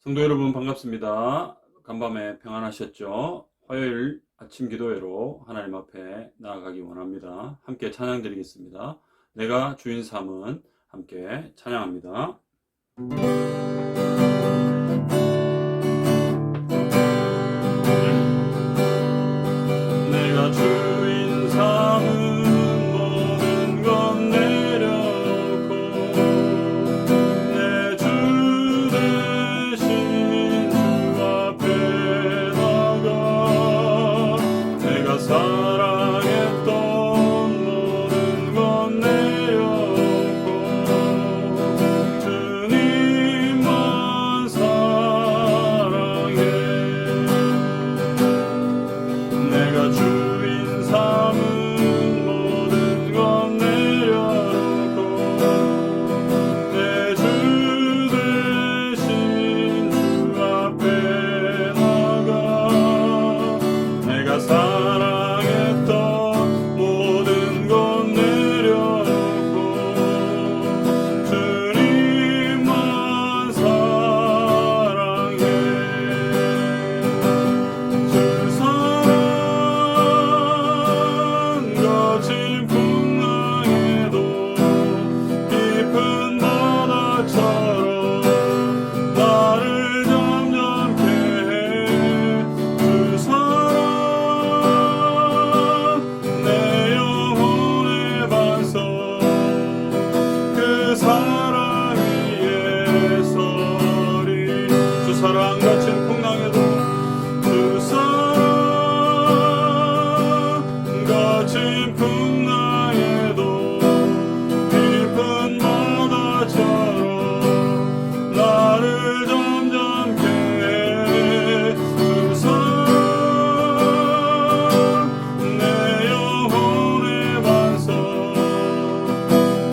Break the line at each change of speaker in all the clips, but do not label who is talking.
성도 여러분 반갑습니다. 간밤에 평안하셨죠? 화요일 아침 기도회로 하나님 앞에 나아가기 원합니다. 함께 찬양 드리겠습니다. 내가 주인 삼은 함께 찬양합니다. 내가 주인 삼은 모든 것 내려놓고 내 주 대신 주 앞에 나가 내가 사랑했던 모든 것 내려놓고 주님만 사랑해. 내가 주인 삼은 모든 것 내려놓고 내 주 대신 주 앞에 나가 내가 사랑했던 모든 것 내려놓고 주님만 사랑해. 주 사랑 거친 풍랑에도 깊은 바다처럼 나를 잠잠케 해. 주 사랑 내 영혼의 반석 그 사랑 위에 서리. 주 사랑 거친 풍랑에도 주 사랑 거친 풍랑에도 깊은 바다처럼 나를 잠잠케 해. 주 사랑 내 영혼의 반석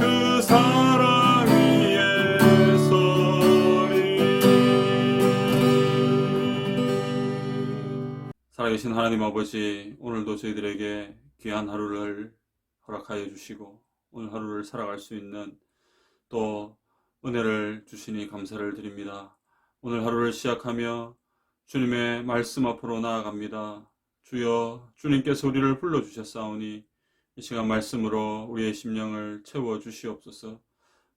그 사랑 위에 서리. 살아계신 하나님 아버지, 오늘도 저희들에게 귀한 하루를 허락하여 주시고 오늘 하루를 살아갈 수 있는 또 은혜를 주시니 감사를 드립니다. 오늘 하루를 시작하며 주님의 말씀 앞으로 나아갑니다. 주여, 주님께서 우리를 불러주셨사오니 이 시간 말씀으로 우리의 심령을 채워주시옵소서.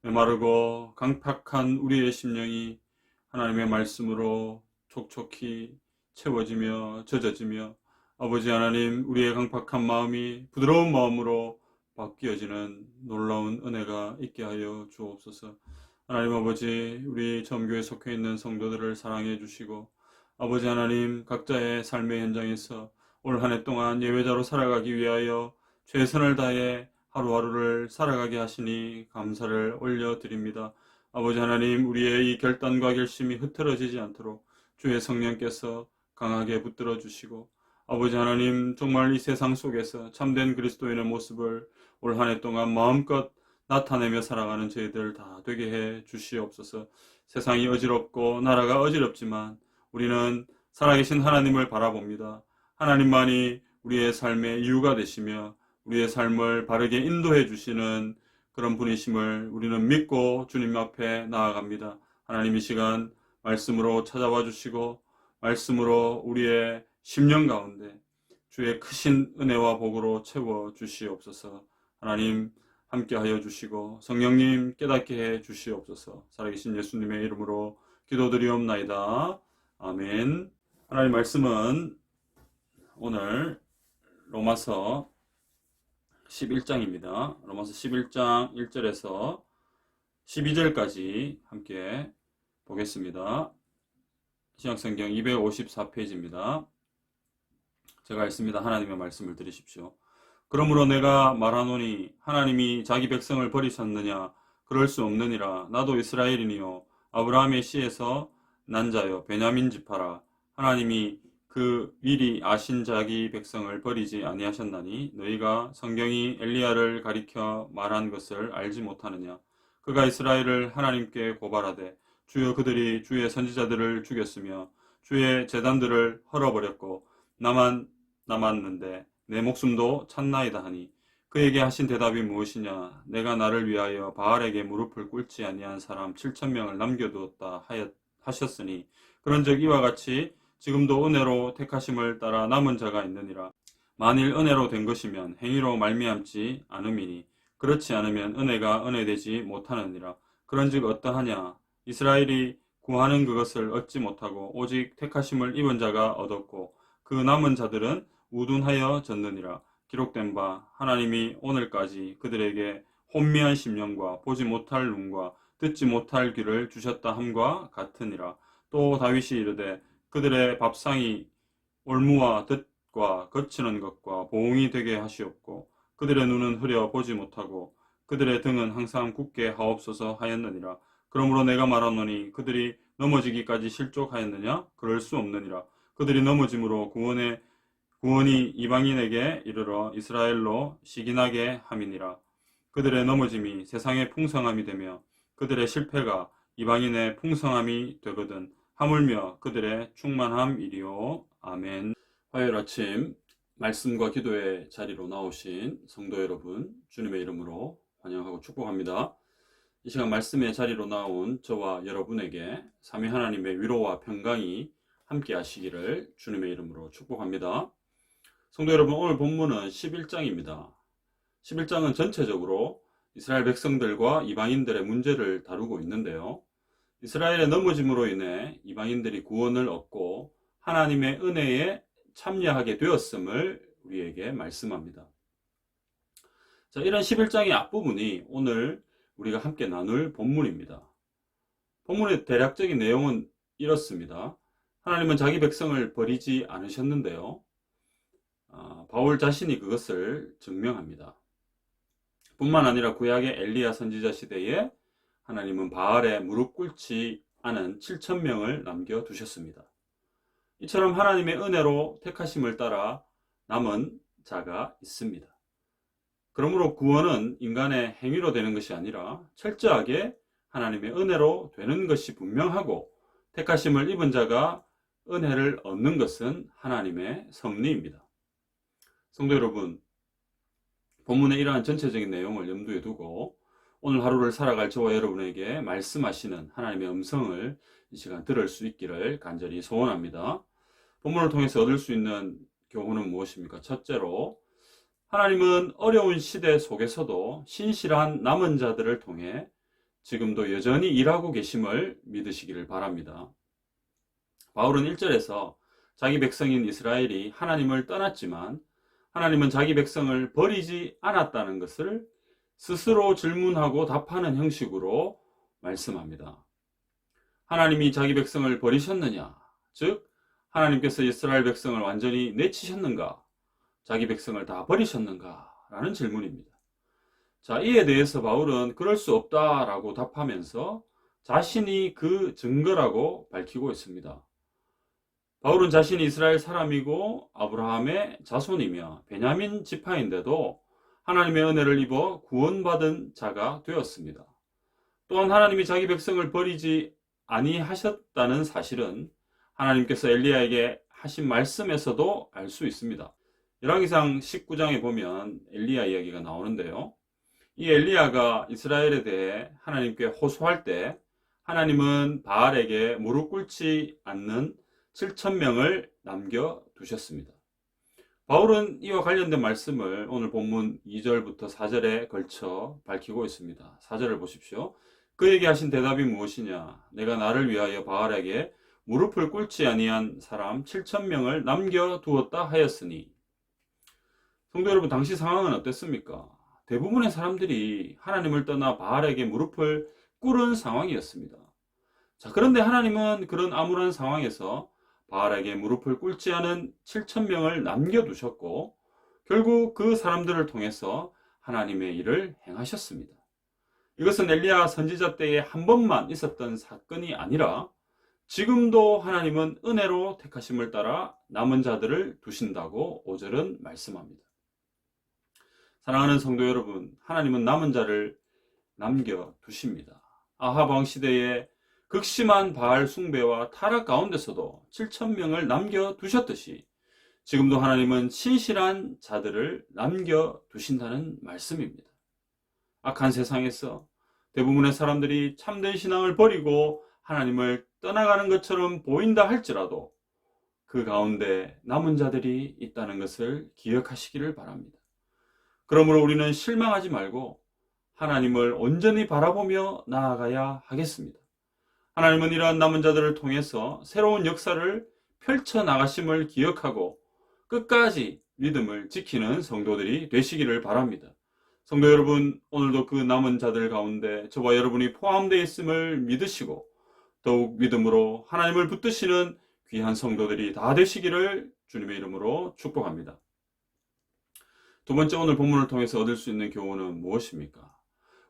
메마르고 강팍한 우리의 심령이 하나님의 말씀으로 촉촉히 채워지며 젖어지며 아버지 하나님, 우리의 강팍한 마음이 부드러운 마음으로 바뀌어지는 놀라운 은혜가 있게 하여 주옵소서. 하나님 아버지, 우리 점교에 속해 있는 성도들을 사랑해 주시고 아버지 하나님, 각자의 삶의 현장에서 올 한 해 동안 예배자로 살아가기 위하여 최선을 다해 하루하루를 살아가게 하시니 감사를 올려드립니다. 아버지 하나님, 우리의 이 결단과 결심이 흐트러지지 않도록 주의 성령께서 강하게 붙들어 주시고 아버지 하나님, 정말 이 세상 속에서 참된 그리스도인의 모습을 올 한 해 동안 마음껏 나타내며 살아가는 저희들 다 되게 해 주시옵소서. 세상이 어지럽고 나라가 어지럽지만 우리는 살아계신 하나님을 바라봅니다. 하나님만이 우리의 삶의 이유가 되시며 우리의 삶을 바르게 인도해 주시는 그런 분이심을 우리는 믿고 주님 앞에 나아갑니다. 하나님, 이 시간 말씀으로 찾아와 주시고 말씀으로 우리의 심령 가운데 주의 크신 은혜와 복으로 채워 주시옵소서. 하나님, 함께하여 주시고 성령님 깨닫게 해 주시옵소서. 살아계신 예수님의 이름으로 기도드리옵나이다. 아멘. 하나님 말씀은 오늘 로마서 11장입니다. 로마서 11장 1절에서 12절까지 함께 보겠습니다. 신약성경 254페이지입니다. 제가 읽습니다. 하나님의 말씀을 들으십시오. 그러므로 내가 말하노니 하나님이 자기 백성을 버리셨느냐? 그럴 수 없느니라. 나도 이스라엘이니요 아브라함의 씨에서 난 자요 베냐민 지파라. 하나님이 그 미리 아신 자기 백성을 버리지 아니하셨나니 너희가 성경이 엘리야를 가리켜 말한 것을 알지 못하느냐? 그가 이스라엘을 하나님께 고발하되 주여 그들이 주의 선지자들을 죽였으며 주의 제단들을 헐어버렸고 나만 남았는데 내 목숨도 찾나이다 하니 그에게 하신 대답이 무엇이냐? 내가 나를 위하여 바알에게 무릎을 꿇지 아니한 사람 7,000명을 남겨두었다 하셨으니 그런즉 이와 같이 지금도 은혜로 택하심을 따라 남은 자가 있느니라. 만일 은혜로 된 것이면 행위로 말미암지 않음이니 그렇지 않으면 은혜가 은혜되지 못하느니라. 그런즉 어떠하냐? 이스라엘이 구하는 그것을 얻지 못하고 오직 택하심을 입은 자가 얻었고 그 남은 자들은 우둔하여 졌느니라. 기록된 바 하나님이 오늘까지 그들에게 혼미한 심령과 보지 못할 눈과 듣지 못할 귀를 주셨다 함과 같으니라. 또 다윗이 이르되 그들의 밥상이 올무와 덫과 거치는 것과 보응이 되게 하시옵고 그들의 눈은 흐려 보지 못하고 그들의 등은 항상 굳게 하옵소서 하였느니라. 그러므로 내가 말하노니 그들이 넘어지기까지 실족하였느냐? 그럴 수 없느니라. 그들이 넘어짐으로 구원이 이방인에게 이르러 이스라엘로 시기나게 함이니라. 그들의 넘어짐이 세상의 풍성함이 되며 그들의 실패가 이방인의 풍성함이 되거든 하물며 그들의 충만함이리요. 아멘. 화요일 아침 말씀과 기도의 자리로 나오신 성도 여러분, 주님의 이름으로 환영하고 축복합니다. 이 시간 말씀의 자리로 나온 저와 여러분에게 삼위 하나님의 위로와 평강이 함께 하시기를 주님의 이름으로 축복합니다. 성도 여러분, 오늘 본문은 11장입니다. 11장은 전체적으로 이스라엘 백성들과 이방인들의 문제를 다루고 있는데요. 이스라엘의 넘어짐으로 인해 이방인들이 구원을 얻고 하나님의 은혜에 참여하게 되었음을 우리에게 말씀합니다. 자, 이런 11장의 앞부분이 오늘 우리가 함께 나눌 본문입니다. 본문의 대략적인 내용은 이렇습니다. 하나님은 자기 백성을 버리지 않으셨는데요. 바울 자신이 그것을 증명합니다. 뿐만 아니라 구약의 엘리야 선지자 시대에 하나님은 바알에 무릎 꿇지 않은 7,000명을 남겨두셨습니다. 이처럼 하나님의 은혜로 택하심을 따라 남은 자가 있습니다. 그러므로 구원은 인간의 행위로 되는 것이 아니라 철저하게 하나님의 은혜로 되는 것이 분명하고 택하심을 입은 자가 은혜를 얻는 것은 하나님의 섭리입니다. 성도 여러분, 본문의 이러한 전체적인 내용을 염두에 두고 오늘 하루를 살아갈 저와 여러분에게 말씀하시는 하나님의 음성을 이 시간 들을 수 있기를 간절히 소원합니다. 본문을 통해서 얻을 수 있는 교훈은 무엇입니까? 첫째로, 하나님은 어려운 시대 속에서도 신실한 남은 자들을 통해 지금도 여전히 일하고 계심을 믿으시기를 바랍니다. 바울은 1절에서 자기 백성인 이스라엘이 하나님을 떠났지만 하나님은 자기 백성을 버리지 않았다는 것을 스스로 질문하고 답하는 형식으로 말씀합니다. 하나님이 자기 백성을 버리셨느냐? 즉, 하나님께서 이스라엘 백성을 완전히 내치셨는가? 자기 백성을 다 버리셨는가? 라는 질문입니다. 자, 이에 대해서 바울은 그럴 수 없다라고 답하면서 자신이 그 증거라고 밝히고 있습니다. 바울은 자신이 이스라엘 사람이고 아브라함의 자손이며 베냐민 지파인데도 하나님의 은혜를 입어 구원받은 자가 되었습니다. 또한 하나님이 자기 백성을 버리지 아니하셨다는 사실은 하나님께서 엘리야에게 하신 말씀에서도 알 수 있습니다. 열왕기상 19장에 보면 엘리야 이야기가 나오는데요. 이 엘리야가 이스라엘에 대해 하나님께 호소할 때 하나님은 바알에게 무릎 꿇지 않는 7,000명을 남겨두셨습니다. 바울은 이와 관련된 말씀을 오늘 본문 2절부터 4절에 걸쳐 밝히고 있습니다. 4절을 보십시오. 그에게 하신 대답이 무엇이냐? 내가 나를 위하여 바알에게 무릎을 꿇지 아니한 사람 7,000명을 남겨두었다 하였으니. 성도 여러분, 당시 상황은 어땠습니까? 대부분의 사람들이 하나님을 떠나 바알에게 무릎을 꿇은 상황이었습니다. 자, 그런데 하나님은 그런 암울한 상황에서 바알에게 무릎을 꿇지 않은 7,000명을 남겨두셨고 결국 그 사람들을 통해서 하나님의 일을 행하셨습니다. 이것은 엘리야 선지자 때에 한 번만 있었던 사건이 아니라 지금도 하나님은 은혜로 택하심을 따라 남은 자들을 두신다고 5절은 말씀합니다. 사랑하는 성도 여러분, 하나님은 남은 자를 남겨두십니다. 아합 왕 시대에 극심한 바알 숭배와 타락 가운데서도 7,000명을 남겨두셨듯이 지금도 하나님은 신실한 자들을 남겨두신다는 말씀입니다. 악한 세상에서 대부분의 사람들이 참된 신앙을 버리고 하나님을 떠나가는 것처럼 보인다 할지라도 그 가운데 남은 자들이 있다는 것을 기억하시기를 바랍니다. 그러므로 우리는 실망하지 말고 하나님을 온전히 바라보며 나아가야 하겠습니다. 하나님은 이러한 남은 자들을 통해서 새로운 역사를 펼쳐나가심을 기억하고 끝까지 믿음을 지키는 성도들이 되시기를 바랍니다. 성도 여러분, 오늘도 그 남은 자들 가운데 저와 여러분이 포함되어 있음을 믿으시고 더욱 믿음으로 하나님을 붙드시는 귀한 성도들이 다 되시기를 주님의 이름으로 축복합니다. 두 번째, 오늘 본문을 통해서 얻을 수 있는 교훈은 무엇입니까?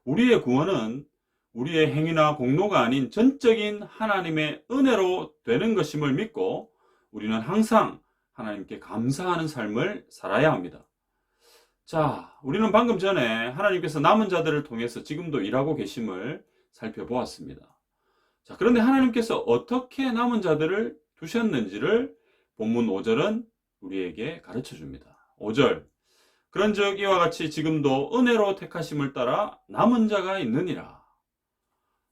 우리의 구원은 우리의 행위나 공로가 아닌 전적인 하나님의 은혜로 되는 것임을 믿고 우리는 항상 하나님께 감사하는 삶을 살아야 합니다. 자, 우리는 방금 전에 하나님께서 남은 자들을 통해서 지금도 일하고 계심을 살펴보았습니다. 자, 그런데 하나님께서 어떻게 남은 자들을 두셨는지를 본문 5절은 우리에게 가르쳐 줍니다. 5절, 그런즉 이와 같이 지금도 은혜로 택하심을 따라 남은 자가 있느니라.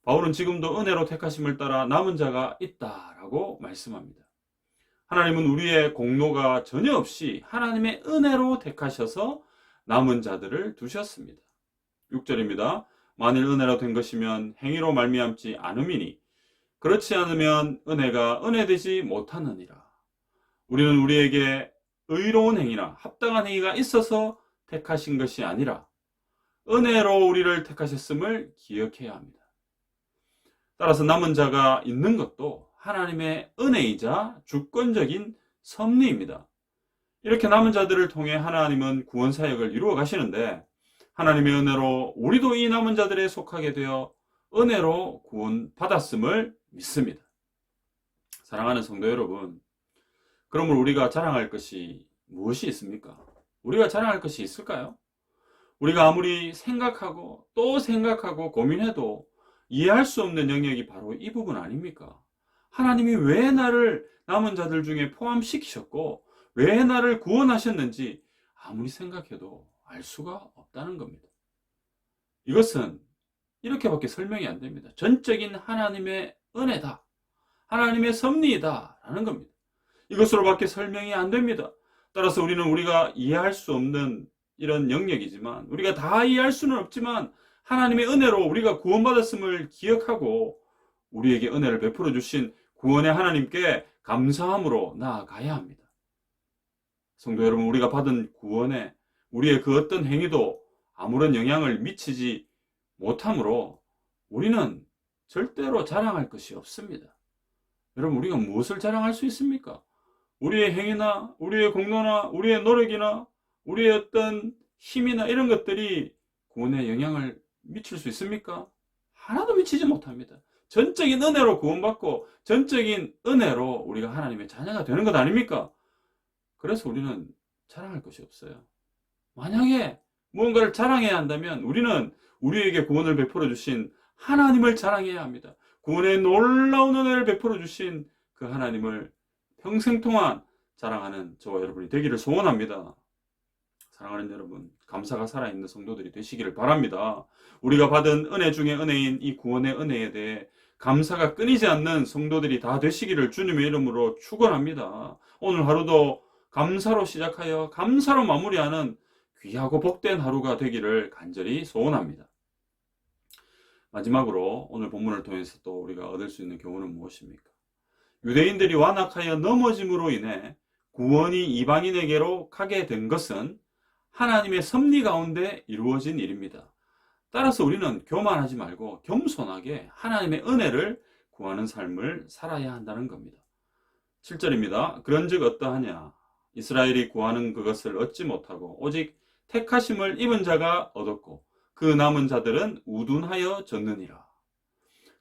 바울은 지금도 은혜로 택하심을 따라 남은 자가 있다라고 말씀합니다. 하나님은 우리의 공로가 전혀 없이 하나님의 은혜로 택하셔서 남은 자들을 두셨습니다. 6절입니다. 만일 은혜로 된 것이면 행위로 말미암지 않음이니 그렇지 않으면 은혜가 은혜되지 못하느니라. 우리는 우리에게 의로운 행위나 합당한 행위가 있어서 택하신 것이 아니라 은혜로 우리를 택하셨음을 기억해야 합니다. 따라서 남은 자가 있는 것도 하나님의 은혜이자 주권적인 섭리입니다. 이렇게 남은 자들을 통해 하나님은 구원 사역을 이루어 가시는데 하나님의 은혜로 우리도 이 남은 자들에 속하게 되어 은혜로 구원 받았음을 믿습니다. 사랑하는 성도 여러분, 그러므로 우리가 자랑할 것이 무엇이 있습니까? 우리가 자랑할 것이 있을까요? 우리가 아무리 생각하고 또 생각하고 고민해도 이해할 수 없는 영역이 바로 이 부분 아닙니까? 하나님이 왜 나를 남은 자들 중에 포함시키셨고 왜 나를 구원하셨는지 아무리 생각해도 알 수가 없다는 겁니다. 이것은 이렇게밖에 설명이 안 됩니다. 전적인 하나님의 은혜다. 하나님의 섭리이다 라는 겁니다. 이것으로밖에 설명이 안 됩니다. 따라서 우리는 우리가 이해할 수 없는 이런 영역이지만 우리가 다 이해할 수는 없지만 하나님의 은혜로 우리가 구원받았음을 기억하고 우리에게 은혜를 베풀어 주신 구원의 하나님께 감사함으로 나아가야 합니다. 성도 여러분, 우리가 받은 구원에 우리의 그 어떤 행위도 아무런 영향을 미치지 못하므로 우리는 절대로 자랑할 것이 없습니다. 여러분, 우리가 무엇을 자랑할 수 있습니까? 우리의 행위나 우리의 공로나 우리의 노력이나 우리의 어떤 힘이나 이런 것들이 구원에 영향을 미칠 수 있습니까? 하나도 미치지 못합니다. 전적인 은혜로 구원받고 전적인 은혜로 우리가 하나님의 자녀가 되는 것 아닙니까? 그래서 우리는 자랑할 것이 없어요. 만약에 무언가를 자랑해야 한다면 우리는 우리에게 구원을 베풀어 주신 하나님을 자랑해야 합니다. 구원의 놀라운 은혜를 베풀어 주신 그 하나님을 평생 동안 자랑하는 저와 여러분이 되기를 소원합니다. 사랑하는 여러분, 감사가 살아있는 성도들이 되시기를 바랍니다. 우리가 받은 은혜 중에 은혜인 이 구원의 은혜에 대해 감사가 끊이지 않는 성도들이 다 되시기를 주님의 이름으로 축원합니다. 오늘 하루도 감사로 시작하여 감사로 마무리하는 귀하고 복된 하루가 되기를 간절히 소원합니다. 마지막으로 오늘 본문을 통해서 또 우리가 얻을 수 있는 교훈은 무엇입니까? 유대인들이 완악하여 넘어짐으로 인해 구원이 이방인에게로 가게 된 것은 하나님의 섭리 가운데 이루어진 일입니다. 따라서 우리는 교만하지 말고 겸손하게 하나님의 은혜를 구하는 삶을 살아야 한다는 겁니다. 7절입니다. 그런즉 어떠하냐? 이스라엘이 구하는 그것을 얻지 못하고 오직 택하심을 입은 자가 얻었고 그 남은 자들은 우둔하여 졌느니라.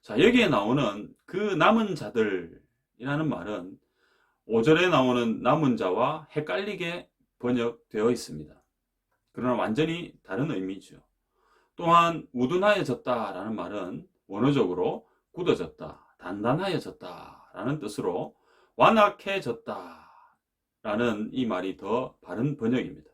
자, 여기에 나오는 그 남은 자들이라는 말은 5절에 나오는 남은 자와 헷갈리게 번역되어 있습니다. 그러나 완전히 다른 의미죠. 또한 우둔하여졌다라는 말은 원어적으로 굳어졌다, 단단하여졌다라는 뜻으로 완악해졌다라는 이 말이 더 바른 번역입니다.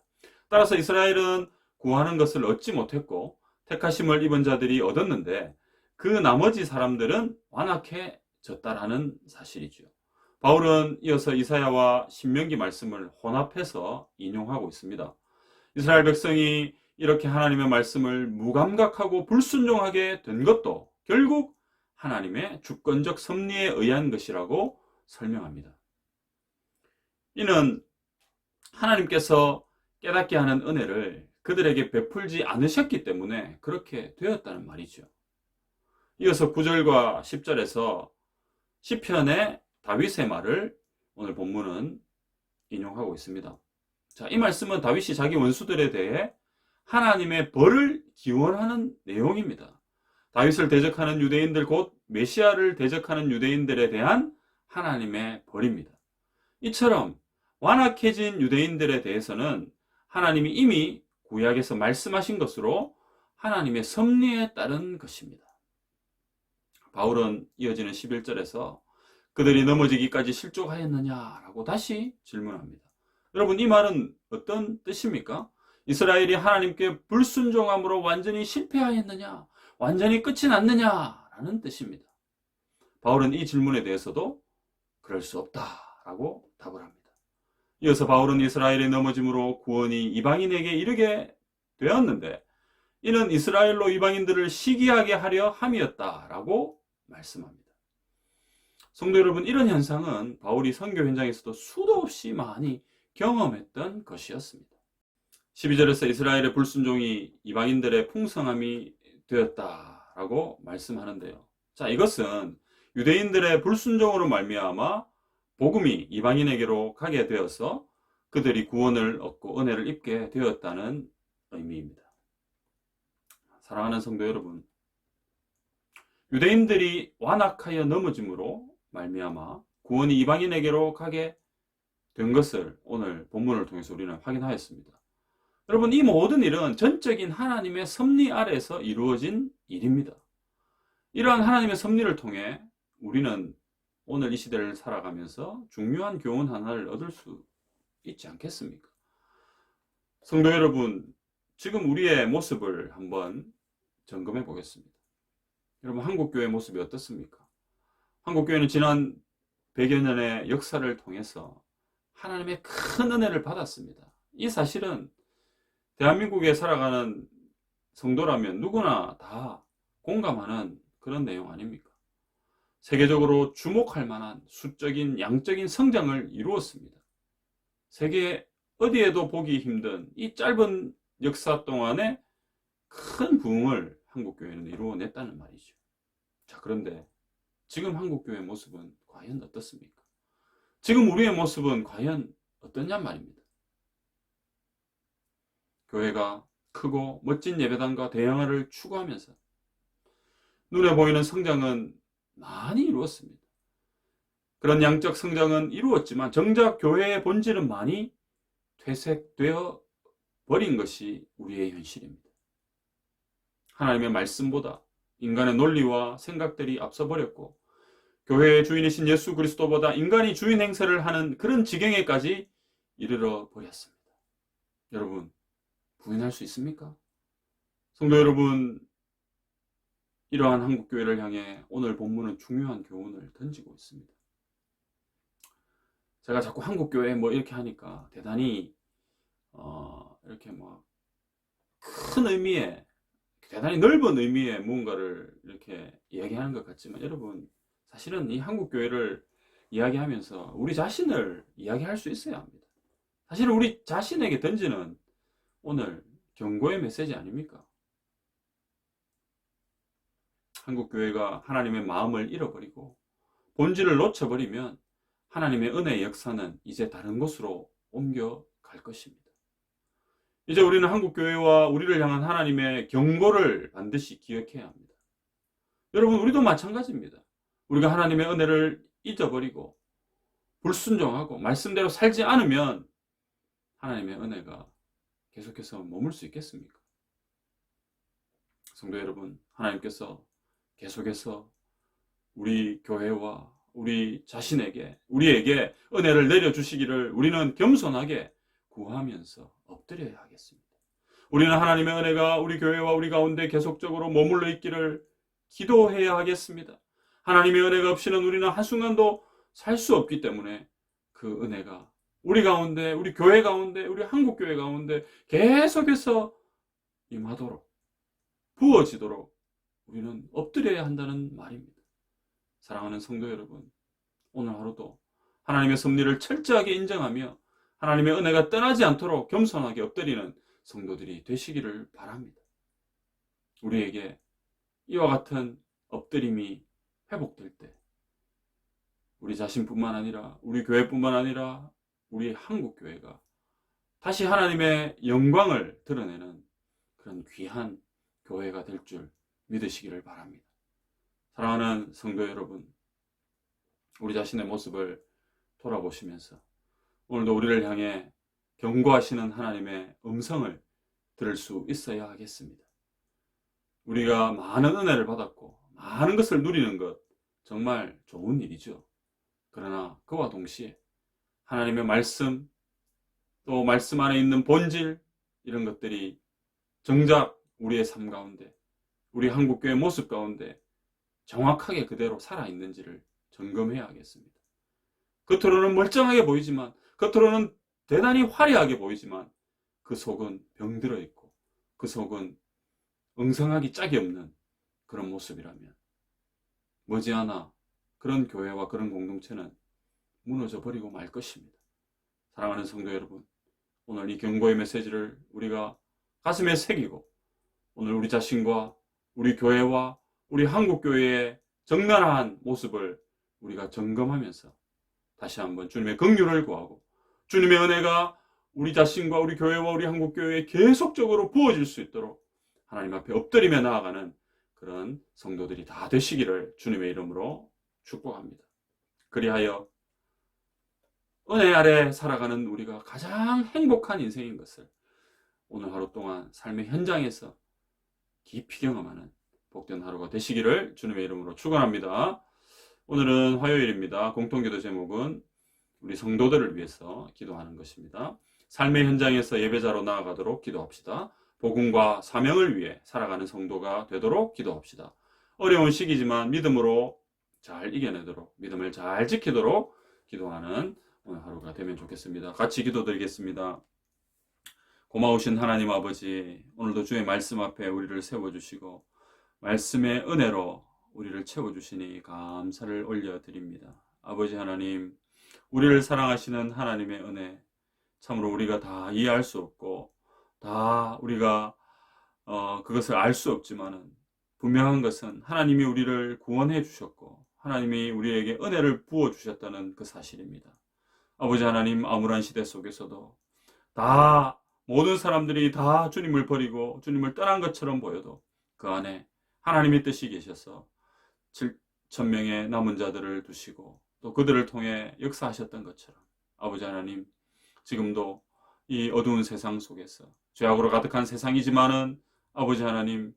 따라서 이스라엘은 구하는 것을 얻지 못했고 택하심을 입은 자들이 얻었는데 그 나머지 사람들은 완악해졌습니다. 졌다라는 사실이죠. 바울은 이어서 이사야와 신명기 말씀을 혼합해서 인용하고 있습니다. 이스라엘 백성이 이렇게 하나님의 말씀을 무감각하고 불순종하게 된 것도 결국 하나님의 주권적 섭리에 의한 것이라고 설명합니다. 이는 하나님께서 깨닫게 하는 은혜를 그들에게 베풀지 않으셨기 때문에 그렇게 되었다는 말이죠. 이어서 9절과 10절에서 시편의 다윗의 말을 오늘 본문은 인용하고 있습니다. 자, 이 말씀은 다윗이 자기 원수들에 대해 하나님의 벌을 기원하는 내용입니다. 다윗을 대적하는 유대인들, 곧 메시아를 대적하는 유대인들에 대한 하나님의 벌입니다. 이처럼 완악해진 유대인들에 대해서는 하나님이 이미 구약에서 말씀하신 것으로 하나님의 섭리에 따른 것입니다. 바울은 이어지는 11절에서 그들이 넘어지기까지 실족하였느냐라고 다시 질문합니다. 여러분, 이 말은 어떤 뜻입니까? 이스라엘이 하나님께 불순종함으로 완전히 실패하였느냐, 완전히 끝이 났느냐라는 뜻입니다. 바울은 이 질문에 대해서도 그럴 수 없다라고 답을 합니다. 이어서 바울은 이스라엘의 넘어짐으로 구원이 이방인에게 이르게 되었는데 이는 이스라엘로 이방인들을 시기하게 하려 함이었다라고 말씀합니다. 성도 여러분, 이런 현상은 바울이 선교 현장에서도 수도 없이 많이 경험했던 것이었습니다. 12절에서 이스라엘의 불순종이 이방인들의 풍성함이 되었다라고 말씀하는데요. 자, 이것은 유대인들의 불순종으로 말미암아 복음이 이방인에게로 가게 되어서 그들이 구원을 얻고 은혜를 입게 되었다는 의미입니다. 사랑하는 성도 여러분, 유대인들이 완악하여 넘어짐으로 말미암아 구원이 이방인에게로 가게 된 것을 오늘 본문을 통해서 우리는 확인하였습니다. 여러분, 이 모든 일은 전적인 하나님의 섭리 아래에서 이루어진 일입니다. 이러한 하나님의 섭리를 통해 우리는 오늘 이 시대를 살아가면서 중요한 교훈 하나를 얻을 수 있지 않겠습니까? 성도 여러분, 지금 우리의 모습을 한번 점검해 보겠습니다. 여러분, 한국교회 모습이 어떻습니까? 한국교회는 지난 100여 년의 역사를 통해서 하나님의 큰 은혜를 받았습니다. 이 사실은 대한민국에 살아가는 성도라면 누구나 다 공감하는 그런 내용 아닙니까? 세계적으로 주목할 만한 수적인, 양적인 성장을 이루었습니다. 세계 어디에도 보기 힘든 이 짧은 역사 동안에 큰 부흥을 한국교회는 이루어냈다는 말이죠. 자, 그런데 지금 한국교회의 모습은 과연 어떻습니까? 지금 우리의 모습은 과연 어떠냐 말입니다. 교회가 크고 멋진 예배당과 대형화를 추구하면서 눈에 보이는 성장은 많이 이루었습니다. 그런 양적 성장은 이루었지만 정작 교회의 본질은 많이 퇴색되어 버린 것이 우리의 현실입니다. 하나님의 말씀보다 인간의 논리와 생각들이 앞서 버렸고 교회의 주인이신 예수 그리스도보다 인간이 주인 행세를 하는 그런 지경에까지 이르러 버렸습니다. 여러분, 부인할 수 있습니까? 성도 여러분, 이러한 한국교회를 향해 오늘 본문은 중요한 교훈을 던지고 있습니다. 제가 자꾸 한국교회 이렇게 하니까 대단히 이렇게 큰 의미의, 대단히 넓은 의미의 무언가를 이렇게 이야기하는 것 같지만 여러분, 사실은 이 한국교회를 이야기하면서 우리 자신을 이야기할 수 있어야 합니다. 사실은 우리 자신에게 던지는 오늘 경고의 메시지 아닙니까? 한국교회가 하나님의 마음을 잃어버리고 본질을 놓쳐버리면 하나님의 은혜의 역사는 이제 다른 곳으로 옮겨갈 것입니다. 이제 우리는 한국교회와 우리를 향한 하나님의 경고를 반드시 기억해야 합니다. 여러분, 우리도 마찬가지입니다. 우리가 하나님의 은혜를 잊어버리고 불순종하고 말씀대로 살지 않으면 하나님의 은혜가 계속해서 머물 수 있겠습니까? 성도 여러분, 하나님께서 계속해서 우리 교회와 우리 자신에게, 우리에게 은혜를 내려주시기를 우리는 겸손하게 구하면서 엎드려야 하겠습니다. 우리는 하나님의 은혜가 우리 교회와 우리 가운데 계속적으로 머물러 있기를 기도해야 하겠습니다. 하나님의 은혜가 없이는 우리는 한순간도 살 수 없기 때문에 그 은혜가 우리 가운데, 우리 교회 가운데, 우리 한국교회 가운데 계속해서 임하도록, 부어지도록 우리는 엎드려야 한다는 말입니다. 사랑하는 성도 여러분, 오늘 하루도 하나님의 섭리를 철저하게 인정하며 하나님의 은혜가 떠나지 않도록 겸손하게 엎드리는 성도들이 되시기를 바랍니다. 우리에게 이와 같은 엎드림이 회복될 때 우리 자신뿐만 아니라 우리 교회뿐만 아니라 우리 한국교회가 다시 하나님의 영광을 드러내는 그런 귀한 교회가 될 줄 믿으시기를 바랍니다. 사랑하는 성도 여러분, 우리 자신의 모습을 돌아보시면서 오늘도 우리를 향해 경고하시는 하나님의 음성을 들을 수 있어야 하겠습니다. 우리가 많은 은혜를 받았고 많은 것을 누리는 것 정말 좋은 일이죠. 그러나 그와 동시에 하나님의 말씀, 또 말씀 안에 있는 본질, 이런 것들이 정작 우리의 삶 가운데, 우리 한국교회 모습 가운데 정확하게 그대로 살아있는지를 점검해야 하겠습니다. 겉으로는 멀쩡하게 보이지만, 겉으로는 대단히 화려하게 보이지만 그 속은 병들어 있고 그 속은 엉성하기 짝이 없는 그런 모습이라면 머지않아 그런 교회와 그런 공동체는 무너져 버리고 말 것입니다. 사랑하는 성도 여러분, 오늘 이 경고의 메시지를 우리가 가슴에 새기고 오늘 우리 자신과 우리 교회와 우리 한국교회의 적나라한 모습을 우리가 점검하면서 다시 한번 주님의 긍휼을 구하고 주님의 은혜가 우리 자신과 우리 교회와 우리 한국교회에 계속적으로 부어질 수 있도록 하나님 앞에 엎드리며 나아가는 그런 성도들이 다 되시기를 주님의 이름으로 축복합니다. 그리하여 은혜 아래 살아가는 우리가 가장 행복한 인생인 것을 오늘 하루 동안 삶의 현장에서 깊이 경험하는 복된 하루가 되시기를 주님의 이름으로 축원합니다. 오늘은 화요일입니다. 공통기도 제목은 우리 성도들을 위해서 기도하는 것입니다. 삶의 현장에서 예배자로 나아가도록 기도합시다. 복음과 사명을 위해 살아가는 성도가 되도록 기도합시다. 어려운 시기지만 믿음으로 잘 이겨내도록, 믿음을 잘 지키도록 기도하는 오늘 하루가 되면 좋겠습니다. 같이 기도드리겠습니다. 고마우신 하나님 아버지, 오늘도 주의 말씀 앞에 우리를 세워주시고 말씀의 은혜로 우리를 채워주시니 감사를 올려드립니다. 아버지 하나님, 우리를 사랑하시는 하나님의 은혜, 참으로 우리가 다 이해할 수 없고 다 우리가 그것을 알 수 없지만은 분명한 것은 하나님이 우리를 구원해 주셨고 하나님이 우리에게 은혜를 부어 주셨다는 그 사실입니다. 아버지 하나님, 암울한 시대 속에서도 다 모든 사람들이 다 주님을 버리고 주님을 떠난 것처럼 보여도 그 안에 하나님의 뜻이 계셔서 7,000명의 남은 자들을 두시고 또 그들을 통해 역사하셨던 것처럼 아버지 하나님, 지금도 이 어두운 세상 속에서 죄악으로 가득한 세상이지만은 아버지 하나님,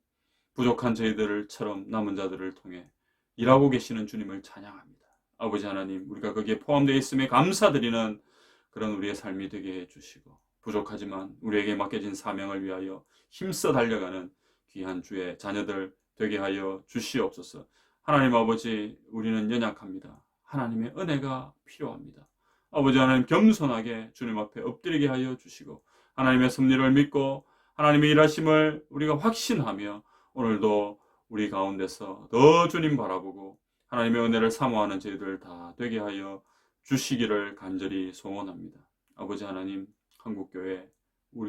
부족한 저희들처럼 남은 자들을 통해 일하고 계시는 주님을 찬양합니다. 아버지 하나님, 우리가 거기에 포함되어 있음에 감사드리는 그런 우리의 삶이 되게 해주시고 부족하지만 우리에게 맡겨진 사명을 위하여 힘써 달려가는 귀한 주의 자녀들 되게 하여 주시옵소서. 하나님 아버지, 우리는 연약합니다. 하나님의 은혜가 필요합니다. 아버지 하나님, 겸손하게 주님 앞에 엎드리게 하여 주시고 하나님의 섭리를 믿고 하나님의 일하심을 우리가 확신하며 오늘도 우리 가운데서 더 주님 바라보고 하나님의 은혜를 사모하는 저희들 다 되게 하여 주시기를 간절히 소원합니다. 아버지 하나님, 한국교회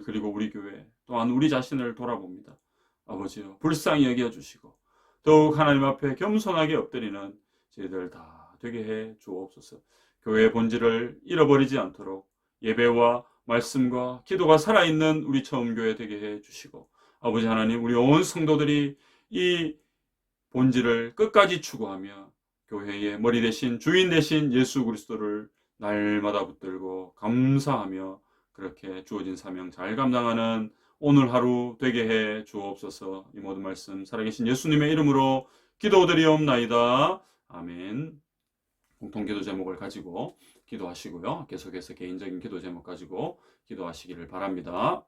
그리고 우리 교회 또한 우리 자신을 돌아봅니다. 아버지여, 불쌍히 여겨주시고 더욱 하나님 앞에 겸손하게 엎드리는 저희들 다 되게 해 주옵소서. 교회의 본질을 잃어버리지 않도록 예배와 말씀과 기도가 살아있는 우리 처음교회 되게 해 주시고 아버지 하나님, 우리 온 성도들이 이 본질을 끝까지 추구하며 교회의 머리 대신 주인 대신 예수 그리스도를 날마다 붙들고 감사하며 그렇게 주어진 사명 잘 감당하는 오늘 하루 되게 해 주옵소서. 이 모든 말씀 살아계신 예수님의 이름으로 기도드리옵나이다. 아멘. 공통기도 제목을 가지고 기도하시고요. 계속해서 개인적인 기도 제목 가지고 기도하시기를 바랍니다.